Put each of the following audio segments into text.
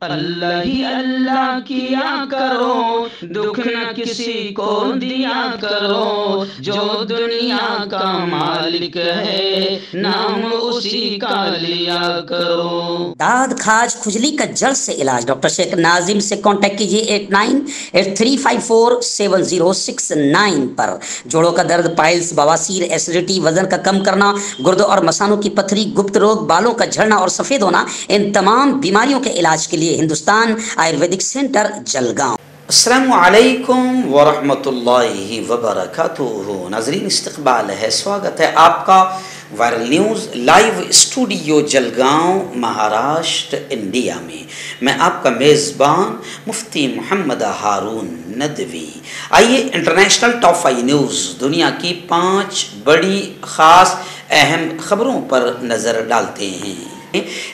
اللہ ہی اللہ کیا کرو، دکھ نہ کسی کو دیا کرو، جو دنیا کا مالک ہے نام اسی کا لیا کرو۔ داد کھاج کھجلی کا جڑ سے علاج ڈاکٹر شیخ ناظم سے کانٹیکٹ کیجیے 8983547069 پر۔ جوڑوں کا درد، پائلس، بواسیر، ایسیڈیٹی، وزن کا کم کرنا، گردوں اور مثانوں کی پتھری، گپت روگ، بالوں کا جھڑنا اور سفید ہونا، ان تمام بیماریوں کے علاج کے لیے ہندوستان آیورویدک سینٹر جلگاؤں۔ السلام علیکم ورحمۃ اللہ وبرکاتہ۔ ناظرین، استقبال ہے، سواگت ہے آپ کا viral news live studio Jalgaon, Maharashtra, India میں۔ میں آپ کا میزبان مفتی محمد ہارون ندوی۔ آئیے انٹرنیشنل ٹاپ 5 نیوز، دنیا کی 5 بڑی خاص اہم خبروں پر نظر ڈالتے ہیں۔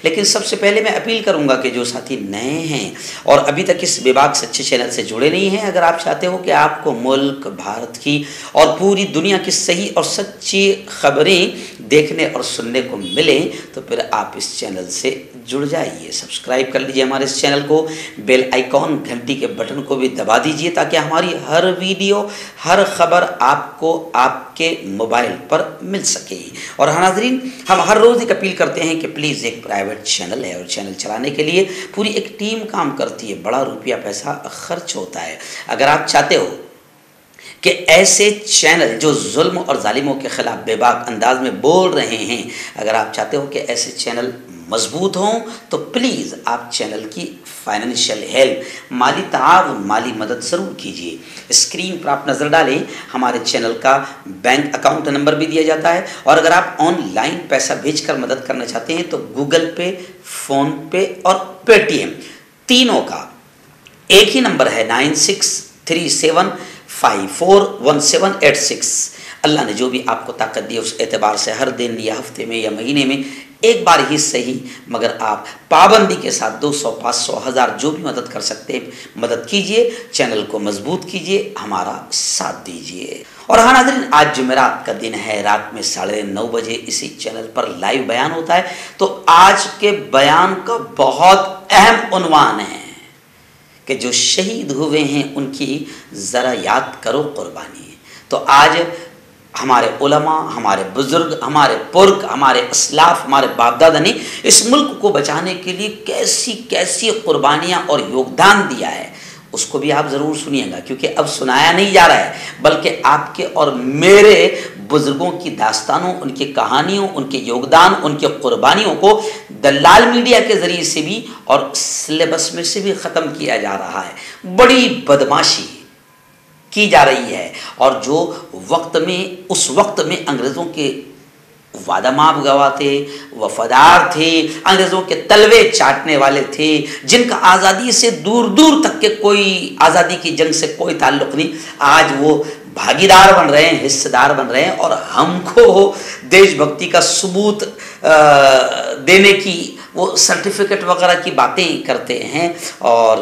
لیکن سب سے پہلے میں اپیل کروں گا کہ جو ساتھی نئے ہیں اور ابھی تک اس بے باک سچے چینل سے جڑے نہیں ہیں، اگر آپ چاہتے ہو کہ آپ کو ملک بھارت کی اور پوری دنیا کی صحیح اور سچی خبریں دیکھنے اور سننے کو ملیں تو پھر آپ اس چینل سے جڑ جائیے، سبسکرائب کر لیجئے ہمارے اس چینل کو، بیل آئیکن گھنٹی کے بٹن کو بھی دبا دیجئے تاکہ ہماری ہر ویڈیو، ہر خبر آپ کو آپ کے موبائل پر مل سکے۔ اور ناظرین، ہم ہر روز ایک اپیل کرتے ہیں کہ پلیز، ایک پرائیویٹ چینل ہے اور چینل چلانے کے لیے پوری ایک ٹیم کام کرتی ہے، بڑا روپیہ پیسہ خرچ ہوتا ہے۔ اگر آپ چاہتے ہو کہ ایسے چینل جو ظلم اور ظالموں کے خلاف بے باک انداز میں بول رہے ہیں، اگر آپ چاہتے ہو کہ ایسے چینل مضبوط ہوں تو پلیز آپ چینل کی فائنینشیل ہیلپ، مالی تعاون، مالی مدد ضرور کیجیے۔ اسکرین پر آپ نظر ڈالیں، ہمارے چینل کا بینک اکاؤنٹ نمبر بھی دیا جاتا ہے، اور اگر آپ آن لائن پیسہ بھیج کر مدد کرنا چاہتے ہیں تو گوگل پے، فون پے اور پے ٹی ایم تینوں کا ایک ہی نمبر ہے، 9637541786۔ اللہ نے جو بھی آپ کو طاقت دی اس اعتبار سے ہر دن یا ہفتے میں یا مہینے میں ایک بار ہی صحیح، مگر آپ پابندی کے ساتھ 200، 500، 1000 جو بھی مدد کر سکتے ہیں مدد کیجئے، چینل کو مضبوط کیجئے، ہمارا ساتھ دیجئے۔ اور ناظرین، آج جمعرات کا دن ہے، رات میں 9:30 بجے اسی چینل پر لائیو بیان ہوتا ہے، تو آج کے بیان کا بہت اہم عنوان ہے کہ جو شہید ہوئے ہیں ان کی ذرا یاد کرو قربانی۔ تو آج ہمارے علماء، ہمارے بزرگ، ہمارے پرک، ہمارے اسلاف، ہمارے باپ دادا نے اس ملک کو بچانے کے لیے کیسی کیسی قربانیاں اور یوگدان دیا ہے، اس کو بھی آپ ضرور سنیے گا، کیونکہ اب سنایا نہیں جا رہا ہے بلکہ آپ کے اور میرے بزرگوں کی داستانوں، ان کی کہانیوں، ان کے یوگدان، ان کی قربانیوں کو دلال میڈیا کے ذریعے سے بھی اور سلیبس میں سے بھی ختم کیا جا رہا ہے۔ بڑی بدماشی کی جا رہی ہے، اور جو اس وقت میں انگریزوں کے وعدہ ماب گواہ تھے، وفادار تھے، انگریزوں کے تلوے چاٹنے والے تھے، جن کا آزادی سے دور دور تک کے کوئی آزادی کی جنگ سے کوئی تعلق نہیں، آج وہ بھاگیدار بن رہے ہیں، حصے دار بن رہے ہیں، اور ہم کو دیش بھکتی کا ثبوت دینے کی وہ سرٹیفکیٹ وغیرہ کی باتیں کرتے ہیں، اور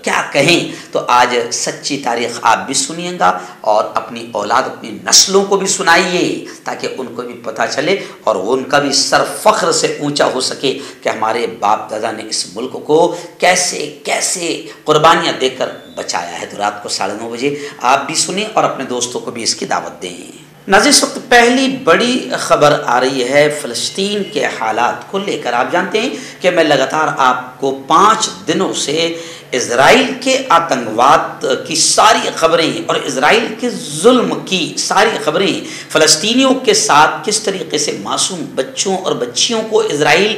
کیا کہیں۔ تو آج سچی تاریخ آپ بھی سنیے گا اور اپنی اولاد، اپنی نسلوں کو بھی سنائیے تاکہ ان کو بھی پتہ چلے اور ان کا بھی سر فخر سے اونچا ہو سکے کہ ہمارے باپ دادا نے اس ملک کو کیسے کیسے قربانیاں دے کر بچایا ہے۔ تو رات کو 9:30 بجے آپ بھی سنیں اور اپنے دوستوں کو بھی اس کی دعوت دیں۔ ناظرین، اس وقت پہلی بڑی خبر آ رہی ہے فلسطین کے حالات کو لے کر۔ آپ جانتے ہیں کہ میں لگاتار آپ کو 5 دنوں سے اسرائیل کے آتنکواد کی ساری خبریں اور اسرائیل کے ظلم کی ساری خبریں، فلسطینیوں کے ساتھ کس طریقے سے معصوم بچوں اور بچیوں کو اسرائیل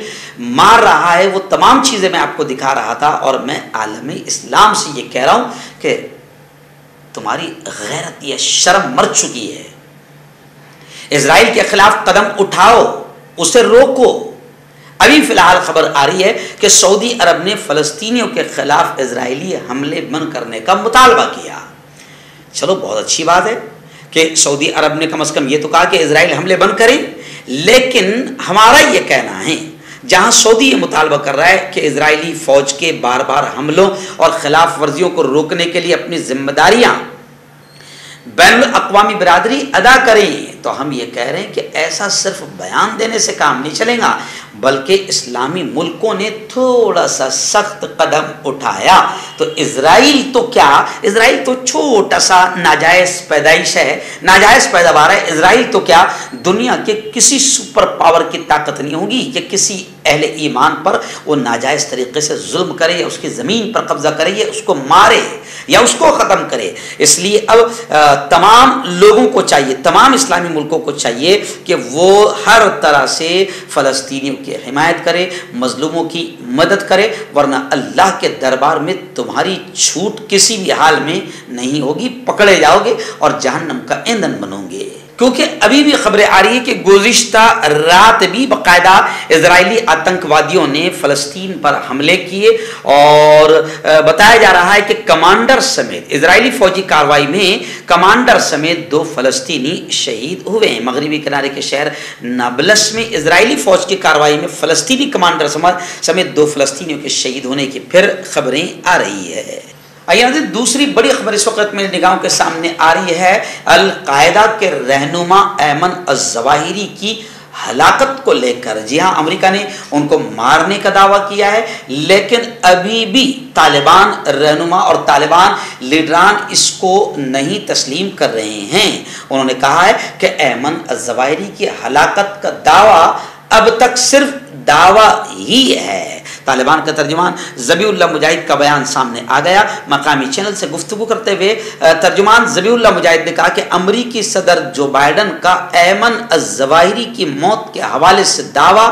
مار رہا ہے، وہ تمام چیزیں میں آپ کو دکھا رہا تھا، اور میں عالم اسلام سے یہ کہہ رہا ہوں کہ تمہاری غیرت یا شرم مر چکی ہے، اسرائیل کے خلاف قدم اٹھاؤ، اسے روکو۔ ابھی فی الحال خبر آ رہی ہے کہ سعودی عرب نے فلسطینیوں کے خلاف اسرائیلی حملے بند کرنے کا مطالبہ کیا۔ چلو، بہت اچھی بات ہے کہ سعودی عرب نے کم از کم یہ تو کہا کہ اسرائیل حملے بند کریں، لیکن ہمارا یہ کہنا ہے، جہاں سعودی یہ مطالبہ کر رہا ہے کہ اسرائیلی فوج کے بار بار حملوں اور خلاف ورزیوں کو روکنے کے لیے اپنی ذمہ داریاں بین الاقوامی برادری ادا کریں، تو ہم یہ کہہ رہے ہیں کہ ایسا صرف بیان دینے سے کام نہیں چلے گا، बल्कि इस्लामी मुल्कों ने थोड़ा सा सख्त कदम उठाया तो इजराइल तो क्या, इजराइल तो छोटा सा नाजायज पैदाइश है, नाजायज पैदावार है। इजराइल तो क्या, दुनिया के किसी सुपर पावर की ताकत नहीं होगी कि किसी अहले ईमान पर वो नाजायज तरीके से जुल्म करे या उसकी ज़मीन पर कब्जा करे या उसको मारे या उसको ख़त्म करे। इसलिए अब तमाम लोगों को चाहिए, तमाम इस्लामी मुल्कों को चाहिए कि वो हर तरह से फ़लस्तीनियों की हिमायत करे, मज़लूमों की मदद करे, वरना अल्लाह के दरबार में तुम्हारी छूट किसी भी हाल में नहीं होगी, पकड़े जाओगे और जहन्नम का ईंधन बनोगे। क्योंकि अभी भी खबरें आ रही है कि गुज़िश्ता रात भी बाकायदा इजरायली आतंकवादियों ने फ़लस्तीन पर हमले किए और बताया जा रहा है कि कमांडर समेत इजरायली फौजी कार्रवाई में कमांडर समेत 2 फ़लस्तीनी शहीद हुए हैं। मगरबी किनारे के शहर नाबलस में इजरायली फौज की कार्रवाई में फ़लस्तीनी कमांडर समेत 2 फ़लस्तीनियों के शहीद होने की फिर खबरें आ रही है। आइए दूसरी बड़ी खबर इस वक्त मेरी निगाहों के सामने आ रही है। अल कायदा के रहनुमा ऐमन अज़्ज़वाहिरी की हलाकत को लेकर। जी हाँ, अमेरिका ने उनको मारने का दावा किया है, लेकिन अभी भी तालिबान रहनुमा और तालिबान लीडरान इसको नहीं तस्लीम कर रहे हैं। उन्होंने कहा है कि ऐमन अज़्ज़वाहिरी की हलाकत का दावा अब तक सिर्फ दावा ही है। तालिबान का तर्जुमान ज़बीउल्लाह मुजाहिद का बयान सामने आ गया। मकामी चैनल से गुफ्तगू करते हुए तर्जुमान ज़बीउल्लाह मुजाहिद ने कहा कि अमरीकी सदर जो बाइडन का ऐमन अज़्ज़वाहिरी की मौत के हवाले से दावा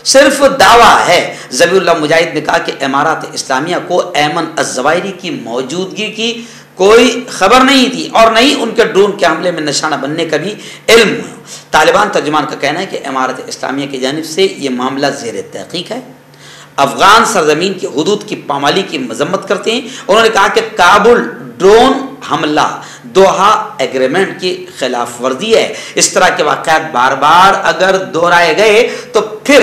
सिर्फ दावा है। ज़बीउल्लाह मुजाहिद ने कहा कि इमारात इस्लामिया को ऐमन अज़्ज़वाहिरी की मौजूदगी की कोई खबर नहीं थी और नहीं उनके ड्रोन के हमले में निशाना बनने का भी इल्म। तालिबान तर्जुमान का कहना है कि इमारत इस्लामिया की जानिब से ये मामला ज़ेर तहक़ीक़ है। अफगान सरजमीन की हुदूद की पामाली की मजम्मत करते हैं। उन्होंने कहा कि काबुल ड्रोन हमला दोहा एग्रीमेंट की खिलाफ वर्जी है। इस तरह के वाक़यात बार बार अगर दोहराए गए तो फिर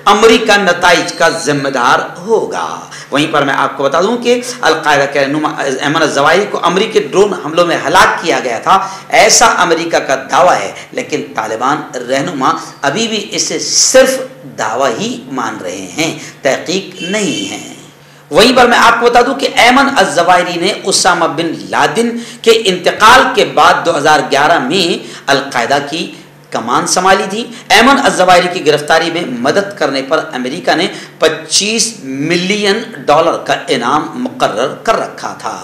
अमरीका नताइज का जिम्मेदार होगा। वहीं पर मैं आपको बता दूं कि अल-कायदा के रहनुमा ऐमन अज़्ज़वाहिरी को अमरीकी ड्रोन हमलों में हलाक किया गया था, ऐसा अमरीका का दावा है, लेकिन तालिबान रहनुमा अभी भी इसे सिर्फ दावा ही मान रहे हैं, तहकीक नहीं है। वहीं पर मैं आपको बता दूं कि ऐमन अज़्ज़वाहिरी ने उसामा बिन लादेन के इंतकाल के बाद 2011 में अल-कायदा की कमान संभाली थी। ऐमन अज़्ज़वाहिरी की गिरफ्तारी में मदद करने पर अमेरिका ने $25 मिलियन का इनाम मुकर्रर कर रखा था।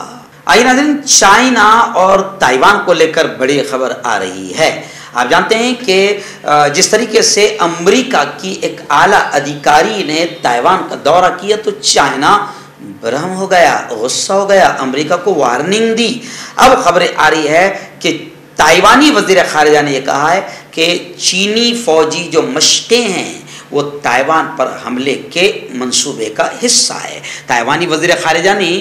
आइए नाज़रीन, चाइना और ताइवान को लेकर बड़ी खबर आ रही है। आप जानते हैं कि जिस तरीके से अमेरिका की एक आला अधिकारी ने ताइवान का दौरा किया तो चाइना बरहम हो गया, गुस्सा हो गया, अमेरिका को वार्निंग दी। अब खबरें आ रही है कि ताइवानी वज़ीर ख़ारिजा ने यह कहा है कि चीनी फौजी जो मशक़ें हैं वो ताइवान पर हमले के मंसूबे का हिस्सा है। ताइवानी वज़ीर ख़ारिजा ने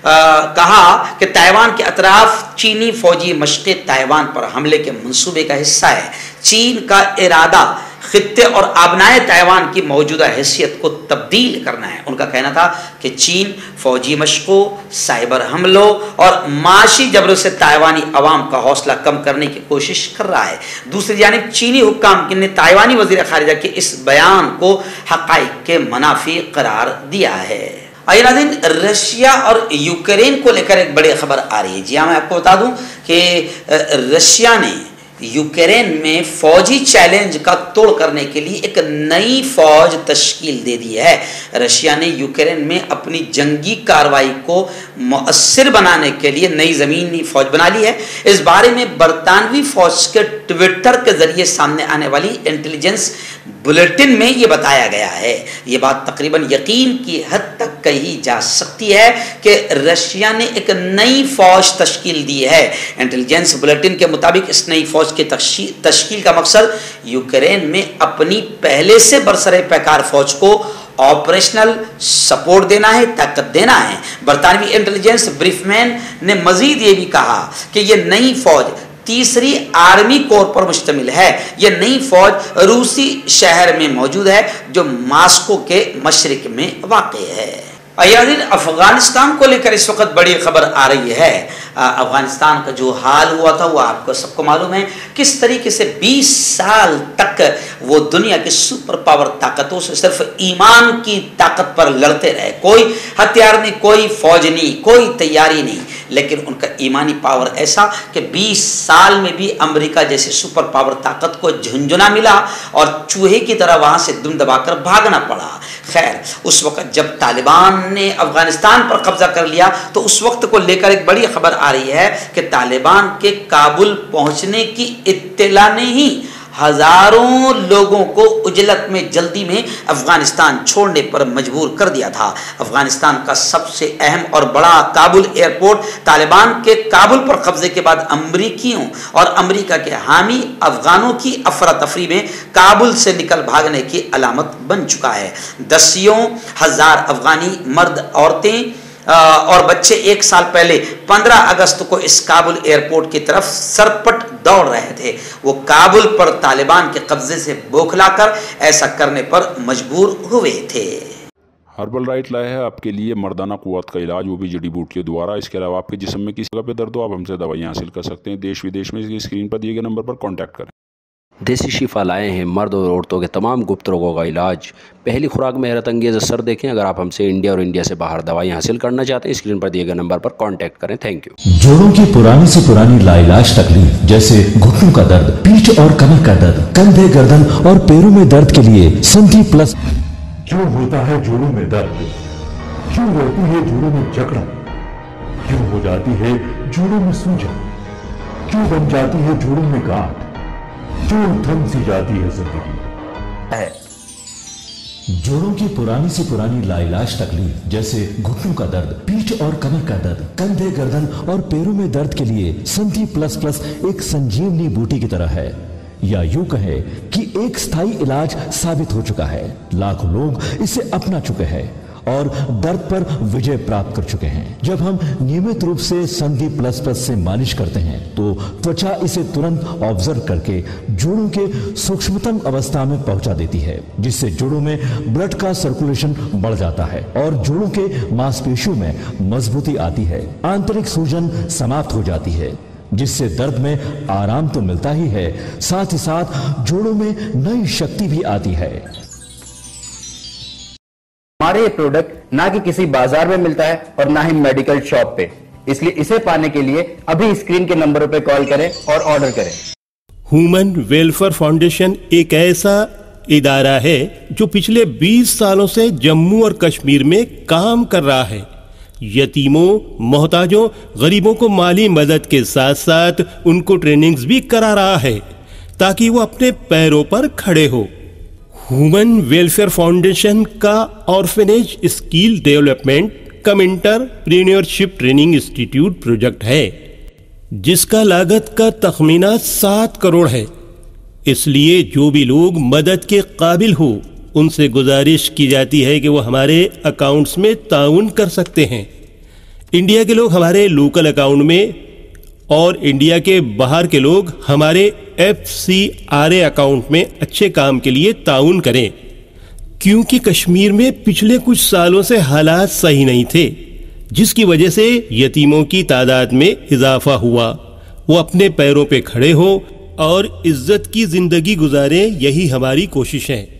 कहा कि ताइवान के अतराफ चीनी फौजी मशक़ें ताइवान पर हमले के मंसूबे का हिस्सा है। चीन का इरादा खित्ते और आबनाए ताइवान की मौजूदा हैसियत को तब्दील करना है। उनका कहना था कि चीन फौजी मशक़ों, साइबर हमलों और माशी जबरों से ताइवानी अवाम का हौसला कम करने की कोशिश कर रहा है। दूसरी जानिब चीनी हुक्काम ने ताइवानी वज़ीर ख़ारिजा के इस बयान को हक़ाइक़ के मुनाफ़ी करार दिया है। आइए नाज़रीन, रशिया और यूक्रेन को लेकर एक बड़ी खबर आ रही है। जी हाँ, मैं आपको बता दूं कि रशिया ने यूक्रेन में फौजी चैलेंज का तोड़ करने के लिए एक नई फौज तश्कील दे दी है। रशिया ने यूक्रेन में अपनी जंगी कार्रवाई को मुअस्सिर बनाने के लिए नई ज़मीनी फौज बना ली है। इस बारे में बरतानवी फौज के ट्विटर के जरिए सामने आने वाली इंटेलिजेंस बुलेटिन में ये बताया गया है। ये बात तकरीबन यकीन की हद तक कही जा सकती है कि रशिया ने एक नई फौज तश्कील दी है। इंटेलिजेंस बुलेटिन के मुताबिक इस नई फौज के तश्कील का मकसद यूक्रेन में अपनी पहले से बरसरे पैकार फौज को ऑपरेशनल सपोर्ट देना है, ताकत देना है। बरतानवी इंटेलिजेंस ब्रीफमैन ने मजीद ये भी कहा कि ये नई फौज तीसरी आर्मी कोर पर मुश्तमिल है। यह नई फौज रूसी शहर में मौजूद है जो मास्को के मशरिक में वाक़ है। अफगानिस्तान को लेकर इस वक्त बड़ी खबर आ रही है। अफगानिस्तान का जो हाल हुआ था वो आपको सबको मालूम है। किस तरीके से 20 साल तक वो दुनिया की सुपर पावर ताकतों से सिर्फ ईमान की ताकत पर लड़ते रहे। कोई हथियार नहीं, कोई फौज नहीं, कोई तैयारी नहीं, लेकिन उनका ईमानी पावर ऐसा कि 20 साल में भी अमेरिका जैसे सुपर पावर ताकत को झुंझुना मिला और चूहे की तरह वहां से दुम दबाकर भागना पड़ा। खैर, उस वक्त जब तालिबान ने अफगानिस्तान पर कब्जा कर लिया तो उस वक्त को लेकर एक बड़ी खबर आ रही है कि तालिबान के काबुल पहुंचने की इत्तला ने ही हजारों लोगों को उजलत में जल्दी में अफगानिस्तान छोड़ने पर मजबूर कर दिया था। अफगानिस्तान का सबसे अहम और बड़ा काबुल एयरपोर्ट तालिबान के काबुल पर कब्जे के बाद अमरीकियों और अमेरिका के हामी अफगानों की अफरा तफरी में काबुल से निकल भागने की अलामत बन चुका है। दसियों हजार अफगानी मर्द, औरतें और बच्चे एक साल पहले 15 अगस्त को इस काबुल एयरपोर्ट की तरफ सरपट दौड़ रहे थे। वो काबुल पर तालिबान के कब्जे से बौखलाकर ऐसा करने पर मजबूर हुए थे। हर्बल राइट लाया है आपके लिए मर्दाना कुव्वत का इलाज, वो भी जड़ी बूटियों द्वारा। इसके अलावा आपके जिस्म में किसी जगह पे दर्द हो, आप हमसे दवाइयाँ हासिल कर सकते हैं। देश विदेश में स्क्रीन पर दिए गए नंबर पर कॉन्टैक्ट करें। देसी शिफा लाए हैं मर्द और औरतों के तमाम गुप्त रोगों का इलाज। पहली खुराक में हैरत अंगेज़ असर देखें। अगर आप हमसे इंडिया और इंडिया से बाहर दवाई हासिल करना चाहते हैं, स्क्रीन पर दिए गए नंबर पर कांटेक्ट करें। Thank you. जोड़ों की पुरानी से पुरानी लाइलाज तकलीफ जैसे घुटनों का दर्द, पीठ और कमर का दर्द, कंधे, गर्दन और पैरों में दर्द के लिए संधि प्लस। क्यों होता है जोड़ों में दर्द? क्यों रहती है जोड़ों में जकड़न? क्यों हो जाती है जोड़ों में सूजन? क्यों बन जाती है जोड़ों में गांठ? क्यों थम सी जाती है जिंदगी? जोड़ों की पुरानी से पुरानी लाइलाज तकलीफ जैसे घुटनों का दर्द, पीठ और कमर का दर्द, कंधे, गर्दन और पैरों में दर्द के लिए संधि प्लस प्लस एक संजीवनी बूटी की तरह है, या यूं कहे कि एक स्थायी इलाज साबित हो चुका है। लाखों लोग इसे अपना चुके हैं और दर्द पर विजय प्राप्त कर चुके हैं। जब हम नियमित रूप से संधि प्लस प्लस से मालिश करते हैं तो त्वचा इसे तुरंत ऑब्जर्व करके जोड़ों के सूक्ष्मतम अवस्था में पहुंचा देती है, जिससे जोड़ों में ब्लड का सर्कुलेशन बढ़ जाता है और जोड़ों के मांसपेशियों में मजबूती आती है। आंतरिक सूजन समाप्त हो जाती है, जिससे दर्द में आराम तो मिलता ही है, साथ ही साथ जोड़ों में नई शक्ति भी आती है। हमारे ये प्रोडक्ट ना कि किसी बाजार में मिलता है और ना ही मेडिकल शॉप पे, इसलिए इसे पाने के लिए अभी स्क्रीन के नंबरों पे कॉल करें और ऑर्डर करें। ह्यूमन वेलफेयर फाउंडेशन एक ऐसा इदारा है जो पिछले 20 सालों से जम्मू और कश्मीर में काम कर रहा है। यतीमों, मोहताजों, गरीबों को माली मदद के साथ साथ उनको ट्रेनिंग्स भी करा रहा है ताकि वो अपने पैरों पर खड़े हो। ह्यूमन वेलफेयर फाउंडेशन का ऑर्फेनेज स्किल डेवलपमेंट कम एंटरप्रेन्योरशिप ट्रेनिंग इंस्टीट्यूट प्रोजेक्ट है, जिसका लागत का तखमीना 7 करोड़ है। इसलिए जो भी लोग मदद के काबिल हो उनसे गुजारिश की जाती है कि वो हमारे अकाउंट्स में ताउन कर सकते हैं। इंडिया के लोग हमारे लोकल अकाउंट में और इंडिया के बाहर के लोग हमारे FCRA अकाउंट में अच्छे काम के लिए ताउन करें, क्योंकि कश्मीर में पिछले कुछ सालों से हालात सही नहीं थे, जिसकी वजह से यतीमों की तादाद में इजाफा हुआ। वो अपने पैरों पे खड़े हो और इज्जत की जिंदगी गुजारें, यही हमारी कोशिश है।